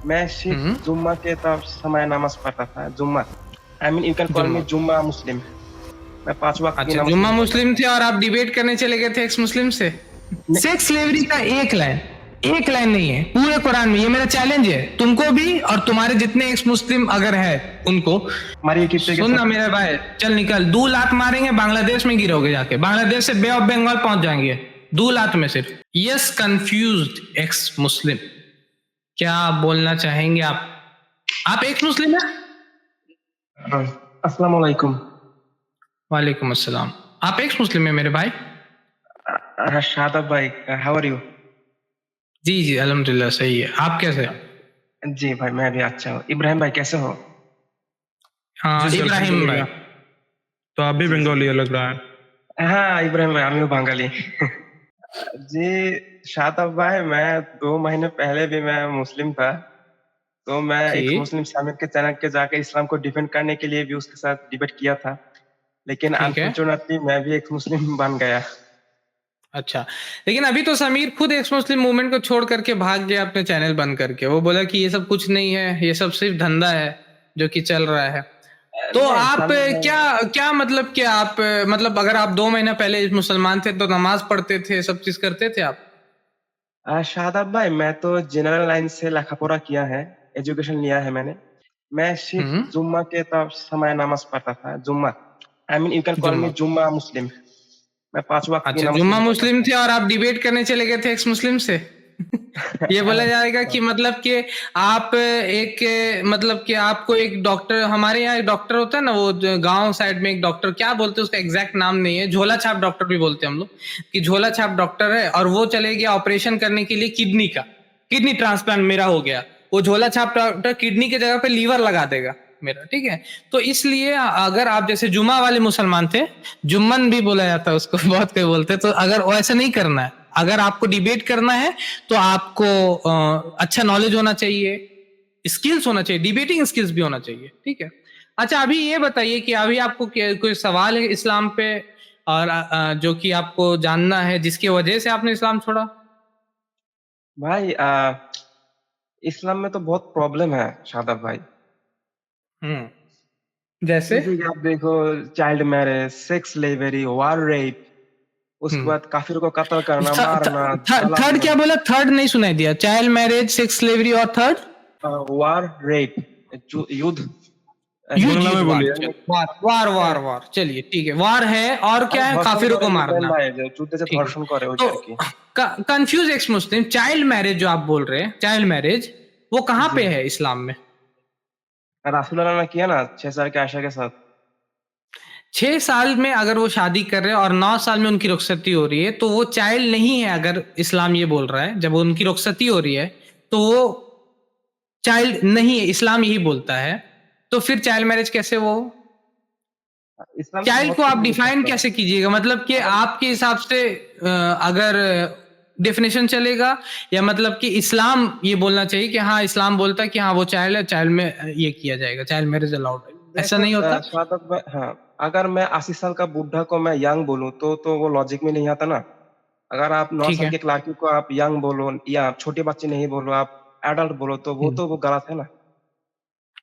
मैं सिर्फ हम्म। जुम्मा के समय नमाज पढ़ता था। जुम्मा, I mean you can call मी जुम्मा। जुम्मा मुस्लिम। मैं 5 वक्त की अच्छा, नमाज जुम्मा नहीं पढ़ता मुस्लिम था। थे और आप डिबेट करने चले गए थे एक्स मुस्लिम से। सेक्स स्लेवरी का एक लाइन नहीं है पूरे कुरान में। ये मेरा चैलेंज है तुमको भी और तुम्हारे जितने एक्स मुस्लिम अगर है उनको। मारिए कितने के सुनना साथ। मेरे भाई, चल निकल। 2 लात मारेंगे, बांग्लादेश में गिरोगे जाके। बांग्लादेश से बे ऑफ बंगाल पहुंच जाएंगे 2 लात में सिर्फ। यस, कंफ्यूज्ड एक्स मुस्लिम, क्या बोलना चाहेंगे आप एक्स मुस्लिम है? अस्सलाम वालेकुम। वालेकुम अस्सलाम। आप एक्स मुस्लिम है मेरे भाई? शादाब भाई, हाउ आर यू? जी जी अल्हम्दुलिल्लाह सही है। आप कैसे? जी भाई मैं भी अच्छा हूँ। इब्राहिम भाई कैसे हो? हाँ जी सर, इब्राहिम भाई। तो आप भी जी बंगाली लग रहा है। हाँ इब्राहिम भाई, आमिও बांगाली। जी शादाब भाई, मैं 2 महीने पहले भी मैं मुस्लिम था। तो मैं एक ठीक मुस्लिम शामिर के चैनल के जाके इस्लाम को डिफेंड करने के लिए भी उसके साथ डिबेट किया था। लेकिन ठीक है। अनफॉर्चुनेटली मैं भी एक मुस्लिम बन गया। अच्छा, लेकिन अभी तो समीर खुद एक्स मुस्लिम मूवमेंट को छोड़ करके भाग गया अपने चैनल बंद करके। वो बोला कि ये सब कुछ नहीं है, ये सब सिर्फ धंधा है जो कि चल रहा है। तो नहीं आप समीर भाई, क्या क्या मतलब कि आप मतलब अगर आप 2 महीना पहले मुसलमान थे तो नमाज पढ़ते थे, सब चीज करते थे आप? शादाब भाई मैं तो जनरल लाइन से लेखापढ़ा किया है, एजुकेशन लिया है मैंने। मैं सिर्फ हम्म। जुम्मा के समय नमाज पढ़ता था। जुम्मा, I mean you can call मी जुम्मा। जुम्मा मुस्लिम। मैं 5 वक्त की अच्छा, नमाज जुम्मा नहीं पढ़ता मुस्लिम था। थे और आप डिबेट करने चले गए थे एक्स मुस्लिम से। ये बोला जाएगा कि मतलब कि आप एक मतलब कि आपको एक डॉक्टर, हमारे यहाँ एक डॉक्टर होता है ना, वो गांव साइड में एक डॉक्टर, क्या बोलते हैं उसका एग्जैक्ट नाम नहीं है, झोला छाप डॉक्टर भी बोलते हैं हम लोग, कि झोला छाप डॉक्टर है और वो चले गया ऑपरेशन करने के लिए किडनी ट्रांसप्लांट मेरा हो गया। वो झोला छाप डॉक्टर किडनी की जगह पे लीवर लगा देगा मेरा, ठीक है। तो इसलिए अगर आप जैसे जुम्मा वाले मुसलमान थे, जुम्मन भी बोला जाता है उसको, बहुत कोई बोलते हैं, तो अगर वैसा नहीं करना है, अगर आपको डिबेट करना है तो आपको अच्छा नॉलेज होना चाहिए, स्किल्स होना चाहिए, डिबेटिंग स्किल्स भी होना चाहिए, ठीक है। अच्छा, अभी ये बताइए कि अभी आपको कोई सवाल है इस्लाम पे और जो कि आपको जानना है जिसकी वजह से आपने इस्लाम छोड़ा? भाई इस्लाम में तो बहुत प्रॉब्लम है शादाब भाई। जैसे? जैसे कि आप देखो, चाइल्ड मैरिज, सेक्स स्लेवरी, वार रेप, उसके बाद काफिरों को कत्ल करना, मारना, थर्ड जलाना, क्या बोला? थर्ड नहीं सुनाई दिया। चाइल्ड मैरिज, सेक्स स्लेवरी और थर्ड? वार रेप, युद्ध, युद्ध बंगला युद्ध में वार, बोलिए। चलिए वार वार वार वार, चलिए ठीक है, वार है और क्या है? ধর্ষণ काफिरों করে को ইব্রাহিম मारना, ভাই, যে যুদ্ধে যে ठीक है। ধর্ষণ করে तो ওইটা আরকি। कंफ्यूज एक्स मुस्लिम, चाइल्ड मैरिज जो आप बोल रहे हैं, चाइल्ड मैरिज वो कहाँ जी, पे है इस्लाम में? रासूलुल्लाह ने किया ना 6 साल के आयशा के साथ। 6 साल में अगर वो शादी कर रहे हैं और 9 साल में उनकी रुखसती हो रही है तो वो चाइल्ड नहीं है। अगर इस्लाम ये बोल रहा है जब उनकी रुखसती हो रही है तो वो चाइल्ड नहीं है, इस्लाम यही बोलता है। तो फिर चाइल्ड मैरिज कैसे वो? इस्लाम तो चाइल्ड बहुत को कुछ आप बोल डिफाइन सकता है। कैसे कीजिएगा? मतलब कि आपके हिसाब से अगर डेफिनेशन चलेगा, या मतलब कि इस्लाम ये बोलना चाहिए कि हाँ इस्लाम बोलता है कि हाँ वो चाइल्ड है, चाइल्ड में ये किया जाएगा, चाइल्ड मैरिज अलाउड है, ऐसा देखो नहीं होता? शादाब भाई, हाँ, अगर मैं 80 साल का बूढ़ा को मैं यंग बोलूँ तो वो लॉजिक में नहीं आता ना। अगर आप 9 ठीक साल है। की एक लड़की को आप यंग बोलो या छोटे बच्चे नहीं बोलो, आप एडल्ट बोलो, तो वो गलत है ना।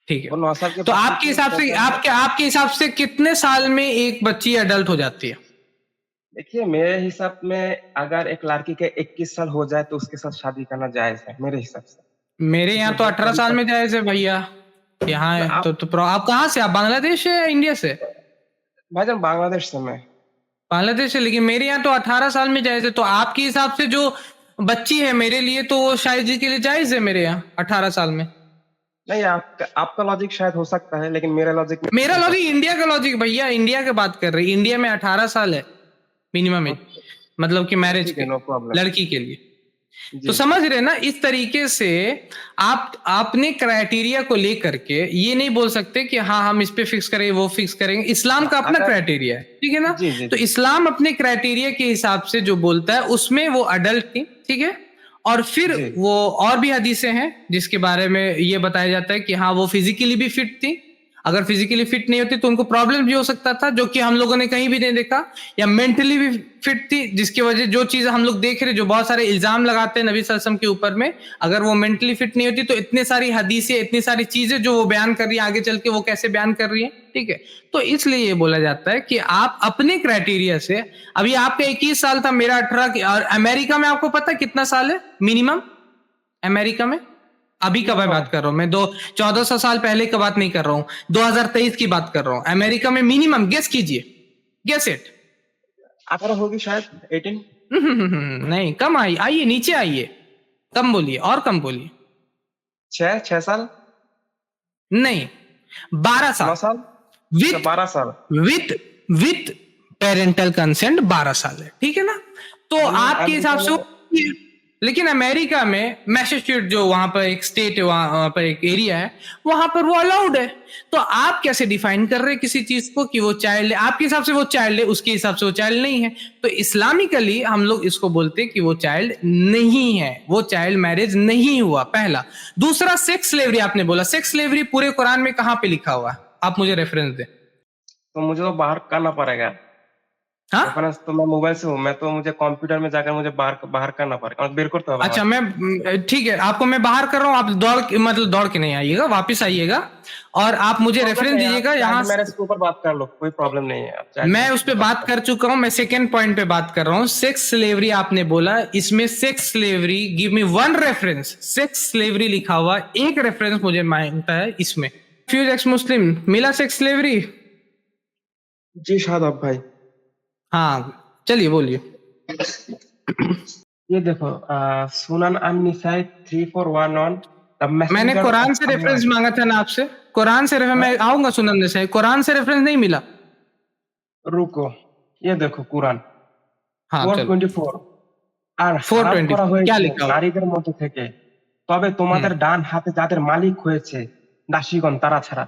ठीक है। वो 9 साल के तो बच्चे आपके की हिसाब से, कैसे। आपके हिसाब से कितने साल में एक बच्ची अडल्ट हो जाती है? देखिए मेरे हिसाब में अगर एक लड़की के 21 साल हो जाए तो उसके साथ शादी करना जायज है मेरे हिसाब से। मेरे यहाँ इसमें तो बहुत 18 बड़ी साल में बात। जायज है भैया। यहाँ है आप तो आप कहाँ से? आप बांग्लादेश से या इंडिया से? भाईजान बांग्लादेश से मैं। बांग्लादेश से, लेकिन मेरे यहाँ तो 18 साल में जायज है। तो आपके हिसाब से जो बच्ची है मेरे लिए तो वो शायद जी के लिए जायज है मेरे यहाँ 18 साल में। नहीं, आपका लॉजिक शायद हो सकता है, लेकिन मेरा लॉजिक में मेरा हो लॉजिक सकता इंडिया का लॉजिक भैया, इंडिया की बात कर रही। इंडिया में 18 साल है मिनिमम है। एज, मतलब कि मैरिज ठीक के है, नो प्रॉब्लम। लड़की के लिए। तो जी जी। समझ रहे ना, इस तरीके से आप अपने क्राइटेरिया को लेकर के ये नहीं बोल सकते कि हाँ हम इस पे फिक्स करेंगे, वो फिक्स करेंगे। इस्लाम का अपना अगर क्राइटेरिया है, ठीक है ना? जी जी तो जी इस्लाम अपने क्राइटेरिया के हिसाब से जो बोलता है उसमें वो अडल्ट थी, ठीक है। और फिर जी वो और भी हदीसें हैं जिसके बारे में ये बताया जाता है कि हाँ वो फिजिकली भी फिट थी अगर फिजिकली फिट नहीं होती तो उनको प्रॉब्लम भी हो सकता था, जो कि हम लोगों ने कहीं भी नहीं देखा। या मेंटली भी फिट थी, जिसकी वजह जो चीज हम लोग देख रहे, जो बहुत सारे इल्जाम लगाते हैं नबी सल्लल्लाहु अलैहि वसल्लम के ऊपर में, अगर वो मेंटली फिट नहीं होती तो इतनी सारी हदीसें, इतनी सारी चीजें जो वो बयान कर रही है आगे चल के वो कैसे बयान कर रही है, ठीक है। तो इसलिए ये बोला जाता है कि आप अपने क्राइटेरिया से, अभी आपका 21 साल था, मेरा 18, और अमेरिका में आपको पता है कितना साल है मिनिमम अमेरिका में? अभी का मैं बात कर रहा हूँ, मैं 1400 साल पहले का बात नहीं कर रहा हूँ, 2023 की बात कर रहा हूँ। अमेरिका में मिनिमम गेस कीजिए, गेस इट। 18 होगी शायद, 18। नहीं, कम आइए नीचे आइए, कम बोलिए और कम बोलिए। 6 साल नहीं, 12 साल। 9 साल विथ 12 साल विथ पेरेंटल कंसेंट 12 साल है, ठीक है ना। तो आपके हिसाब से, लेकिन अमेरिका में मैसेच्यूसेट्स जो वहां पर एक स्टेट है, वहां पर एक एरिया है, वहां पर वो अलाउड है। तो आप कैसे डिफाइन कर रहे हैं किसी चीज को कि वो चाइल्ड है? आपके हिसाब से वो चाइल्ड है, उसके हिसाब से वो चाइल्ड नहीं है। तो इस्लामिकली हम लोग इसको बोलते हैं कि वो चाइल्ड नहीं है, वो चाइल्ड मैरिज नहीं हुआ, पहला। दूसरा, सेक्स स्लेवरी आपने बोला, सेक्स स्लेवरी पूरे कुरान में कहां पे लिखा हुआ है? आप मुझे रेफरेंस दें। तो मुझे तो बाहर करना पड़ेगा। हाँ, रेफरेंस तो मैं मोबाइल से हूँ, मैं तो मुझे कंप्यूटर में जाकर मुझे बाहर करना पड़ेगा और बेर करते होगा। अच्छा, मैं ठीक है, आपको मैं बाहर कर रहा हूँ, आप दौड़ के नहीं आइएगा, वापस आइएगा और आप मुझे रेफरेंस दीजिएगा। यहाँ मैरिज के ऊपर बात कर लो, कोई प्रॉब्लम नहीं है। मैं उस पे बात कर चुका हूँ, मैं सेकेंड पॉइंट पे बात कर रहा हूँ। सेक्स स्लेवरी आपने बोला, इसमें sex slavery, give me one reference, sex slavery लिखा हुआ एक रेफरेंस मुझे मांगता है इसमें। फ्यूज एक्स मुस्लिम मिला सेक्स स्लेवरी? जी शादाब भाई। हाँ, चलिए बोलिए। ये देखो, सुनन अन-निसाई 3411। मैंने कुरान से रेफरेंस मांगा था ना आपसे, कुरान से रेफरेंस, मैं आऊंगा सुनन से, कुरान से रेफरेंस नहीं मिला। रुको, ये देखो कुरान हाँ, 424 আর 424 করা क्या হয়েছে लिखा हुआ? নারীদের মধ্যে থেকে, তবে তোমাদের ডান হাতে যাদের মালিক হয়েছে দাসীগণ তারা ছাড়া।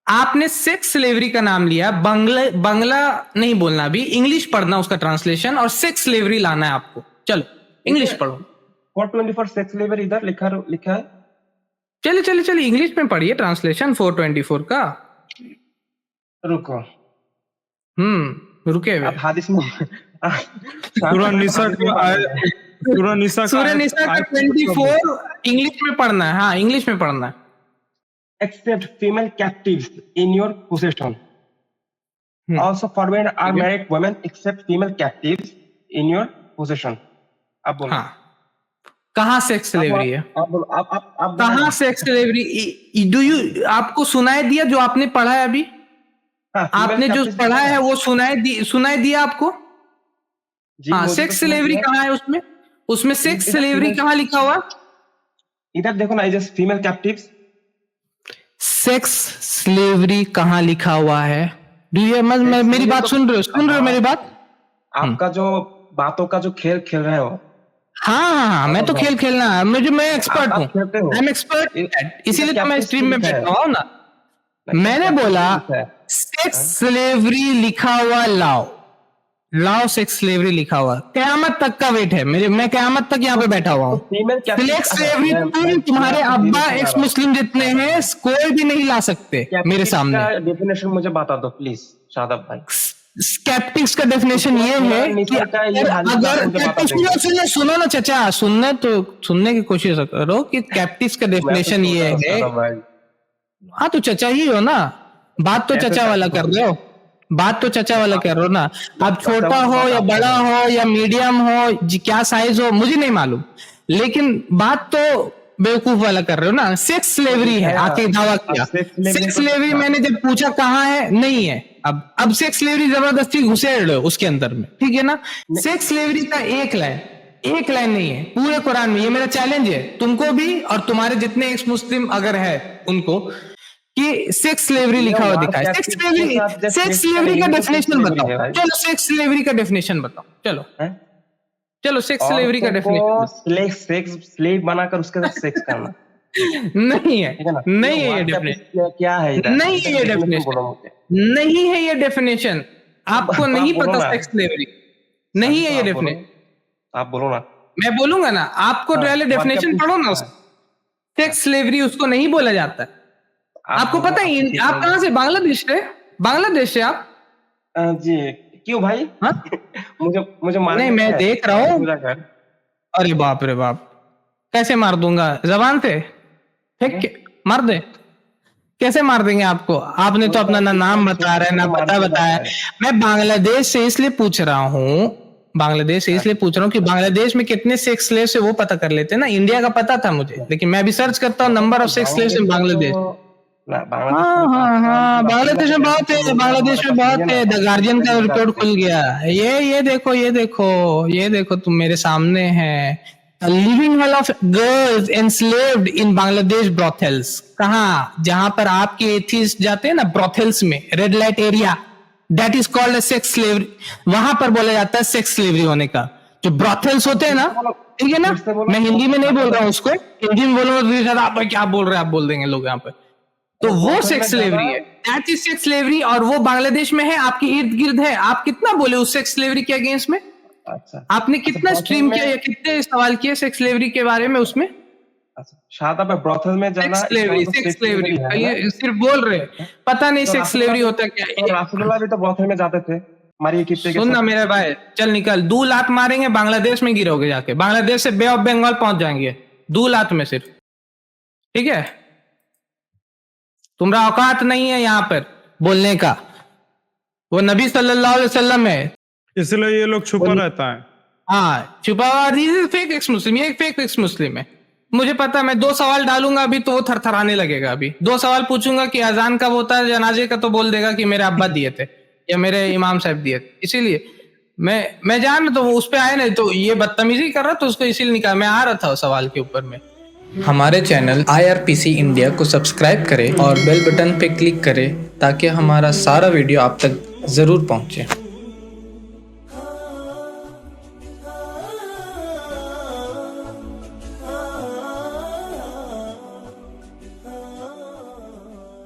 आपने सेक्स स्लेवरी का नाम लिया, बंगला नहीं बोलना, अभी इंग्लिश पढ़ना उसका ट्रांसलेशन, और सेक्स स्लेवरी लाना है आपको। चलो इंग्लिश पढ़ो। 424 सेक्स लेबर इधर लिखा है। चलिए इंग्लिश में पढ़िए ट्रांसलेशन 424 का। रुको, रुके हुए अब हादिस में सूरह निसा सूरह निसा का 24 इंग्लिश में पढ़ना है। हाँ, इंग्लिश में पढ़ना है। except female captives in your possession. Also forbidden are married women except female captives in your possession. अब बोलो। हाँ, कहाँ सेक्स स्लेवरी है? अब बोलो, अब कहाँ सेक्स स्लेवरी? डू यू, आपको सुनाई दिया जो आपने पढ़ा है अभी? आपने जो पढ़ा है वो सुनाई दिया आपको? हाँ, सेक्स स्लेवरी कहाँ है उसमें? उसमें सेक्स स्लेवरी कहाँ लिखा हुआ? इधर देखो ना, just female captives. Sex slavery कहाँ लिखा हुआ है? मेरी बात सुन रहे हो मेरी बात? आपका जो बातों का जो खेल खेल रहे हो। हाँ, मैं तो खेल खेलना है, मैं एक्सपर्ट हूँ, आई एम एक्सपर्ट, इसीलिए तो मैं स्ट्रीम में बैठा हूँ ना। मैंने बोला सेक्स स्लेवरी लिखा हुआ, लाओ सेक्स स्लेवरी लिखा हुआ, कयामत तक का वेट है मैं कयामत तक यहाँ पे बैठा हुआ हूँ। सेक्स स्लेवरी तुम्हारे अब्बा एक्स मुस्लिम जितने हैं कोई भी नहीं ला सकते मेरे सामने। डेफिनेशन मुझे बता दो प्लीज शादाब भाई। स्केप्टिक्स का डेफिनेशन ये है कि अगर सुनो ना चचा, सुनने की कोशिश करो कि स्केप्टिक्स का डेफिनेशन ये है। हाँ, तो चचा ही हो ना, बात तो चचा वाला कर रहे हो, बात तो चचा वाला कर रहे हो ना। अब छोटा हो या बड़ा हो या मीडियम हो, क्या साइज हो मुझे नहीं मालूम, लेकिन बात तो बेवकूफ वाला कर रहे हो ना। सेक्स स्लेवरी है, आके दावा किया सेक्स स्लेवरी, मैंने जब पूछा कहाँ है, नहीं है। अब सेक्स स्लेवरी जबरदस्ती घुसेड़ रहे हो उसके अंदर में, ठीक है ना। सेक्स स्लेवरी का एक लाइन नहीं है पूरे कुरान में। ये मेरा चैलेंज है तुमको भी और तुम्हारे जितने एक्स मुस्लिम अगर है उनको, कि सेक्स स्लेवरी लिखा हुआ दिखा है। सेक्स स्लेवरी का डेफिनेशन बताओ, चलो सेक्स स्लेवरी का डेफिनेशन बताओ, चलो सेक्स स्लेवरी का डेफिनेशन। स्लेव बनाकर उसके साथ सेक्स करना नहीं है ये डेफिनेशन, क्या है? नहीं है ये डेफिनेशन, नहीं है ये डेफिनेशन। आपको नहीं पता सेक्स स्लेवरी नहीं है ये डेफिनेशन। आप बोलो ना। मैं बोलूंगा ना, आपको पहले डेफिनेशन पढ़ो ना। सेक्स स्लेवरी उसको नहीं बोला जाता है। आपको पता है आप कहाँ से? बांग्लादेश से? बांग्लादेश से आप? जी क्यों भाई? हाँ? मुझे मारने नहीं, मैं का है। देख रहा हूँ। पूजा कर। अरे बाप रे बाप, कैसे मार दूंगा? जबान से फेंक के मार दे? कैसे मार देंगे आपको? आपने तो अपना ना नाम बता रहा है ना पता बताया। मैं बांग्लादेश से इसलिए पूछ रहा हूँ, बांग्लादेश से इसलिए पूछ रहा हूँ कि बांग्लादेश में कितने सेक्स स्लेव्स है वो पता कर लेते ना। इंडिया का पता था मुझे, लेकिन मैं भी सर्च करता हूँ नंबर ऑफ सेक्स स्लेव्स इन बांग्लादेश। हाँ, बांग्लादेश में बहुत है, बांग्लादेश में बहुत है। द गार्जियन का रिपोर्ट खुल गया। ये देखो, ये देखो, ये देखो, तुम मेरे सामने है। Living hell of girls enslaved in Bangladesh brothels. कहाँ? जहां पर आपके एथिस्ट जाते हैं ना ब्रॉथेल्स में, red light area, that is called a sex slavery. वहां पर बोला जाता है सेक्स स्लेवरी होने का। जो ब्रॉथेल्स होते हैं ना, ठीक है ना, मैं हिंदी में नहीं बोल रहा हूँ उसको, हिंदी में बोलूंगा आप क्या बोल रहे हैं, आप बोल देंगे लोग यहाँ पे। तो वो सेक्स स्लेवरी है, दैट इज सेक्स स्लेवरी, और वो बांग्लादेश में है, आपके इर्द गिर्द है। आप कितना बोले उस सेक्स स्लेवरी के अगेंस्ट में? अच्छा, आपने कितना स्ट्रीम किया या कितने सवाल किए सेक्स स्लेवरी के बारे में उसमें? शादा पे ब्रोथल में जाना सेक्स स्लेवरी ये सिर्फ बोल रहे हैं, पता नहीं सेक्स स्लेवरी होता क्या है। तो रासुल्ला भी तो ब्रोथल में जाते थे। मारिए कितने के सुन ना मेरे भाई, चल निकल, 2 लात मारेंगे बांग्लादेश में गिरोगे जाके, बांग्लादेश से बे ऑफ बंगाल पहुंच जाएंगे 2 लात में सिर्फ, ठीक है? तुम्हारा औकात नहीं है यहाँ पर बोलने का। वो नबी सल्लल्लाहु अलैहि वसल्लम है, इसलिए ये लोग छुपा रहता है। हाँ छुपा हुआ। फेक एक्स मुस्लिम, ये एक फेक एक्स मुस्लिम है, मुझे पता। मैं 2 सवाल डालूंगा अभी तो वो थरथराने लगेगा। अभी 2 सवाल पूछूंगा कि अजान कब होता है जनाजे का, तो बोल देगा कि मेरे अब्बा दिए थे या मेरे इमाम साहब दिए थे। इसीलिए मैं जान, तो वो उस पे आए ना, तो ये बदतमीजी कर रहा तो उसको इसीलिए निकाल। मैं आ रहा था सवाल के ऊपर में। हमारे चैनल IRPC इंडिया को सब्सक्राइब करें और बेल बटन पे क्लिक करें ताकि हमारा सारा वीडियो आप तक जरूर पहुंचे।